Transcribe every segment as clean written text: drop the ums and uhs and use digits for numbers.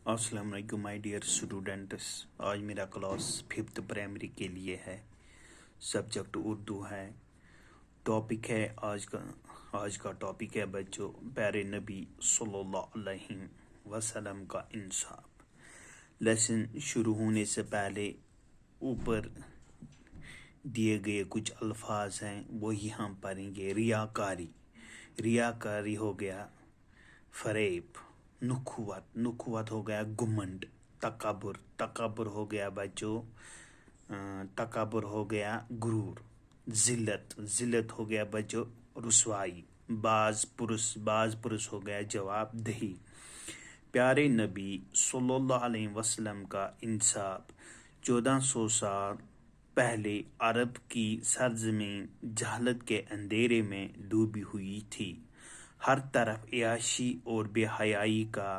السلام علیکم my dear students. آج میرا کلاس 5th پرائمری کے لیے ہے. سبجیکٹ اردو ہے. ٹاپک ہے آج کا ٹاپک ہے بچوں پیارے نبی صلی اللہ علیہ وسلم کا انصاف. لیسن شروع ہونے سے پہلے اوپر دیے گئے کچھ الفاظ ہیں وہی ہم پڑھیں گے. ریاکاری ہو گیا فریب. نخوت ہو گیا گمنڈ. تکبر ہو گیا بچوں تکبر ہو گیا غرور. ذلت ہو گیا بچوں رسوائی. باز پرس ہو گیا جواب دہی. پیارے نبی صلی اللہ علیہ وسلم کا انصاف 1400 سال پہلے عرب کی سرزمین جہالت کے اندھیرے میں ڈوبی ہوئی تھی. ہر طرف عیاشی اور بے حیائی کا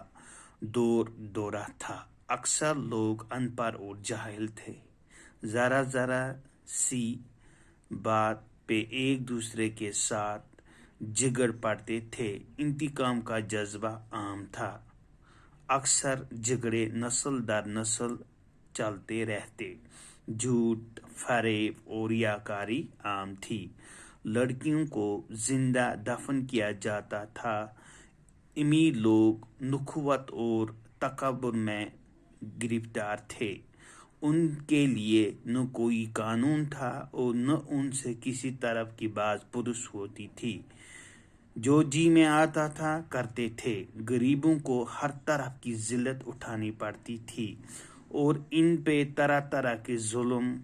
دورہ تھا. اکثر لوگ ان پڑھ اور جاہل تھے. ذرا سی بات پہ ایک دوسرے کے ساتھ جھگڑ پڑتے تھے. انتقام کا جذبہ عام تھا. اکثر جھگڑے نسل در نسل چلتے رہتے. جھوٹ فریب اور ریاکاری عام تھی. لڑکیوں کو زندہ دفن کیا جاتا تھا. امیر لوگ نخوت اور تکبر میں گرفتار تھے. ان کے لیے نہ کوئی قانون تھا اور نہ ان سے کسی طرح کی باز پرس ہوتی تھی. جو جی میں آتا تھا کرتے تھے. غریبوں کو ہر طرح کی ذلت اٹھانی پڑتی تھی اور ان پہ طرح طرح کے ظلم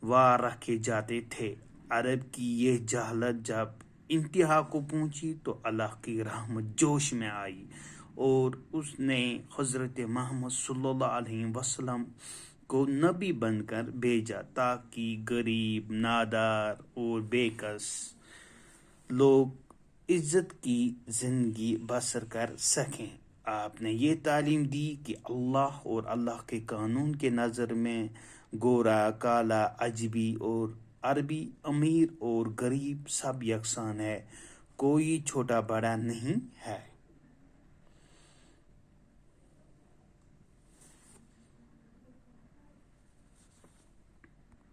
وار رکھے جاتے تھے. عرب کی یہ جہالت جب انتہا کو پہنچی تو اللہ کی رحمت جوش میں آئی اور اس نے حضرت محمد صلی اللہ علیہ وسلم کو نبی بن کر بھیجا تاکہ غریب نادار اور بے کس لوگ عزت کی زندگی بسر کر سکیں. آپ نے یہ تعلیم دی کہ اللہ اور اللہ کے قانون کے نظر میں گورا کالا اجمی اور عربی امیر اور غریب سب یکساں ہے. کوئی چھوٹا بڑا نہیں ہے.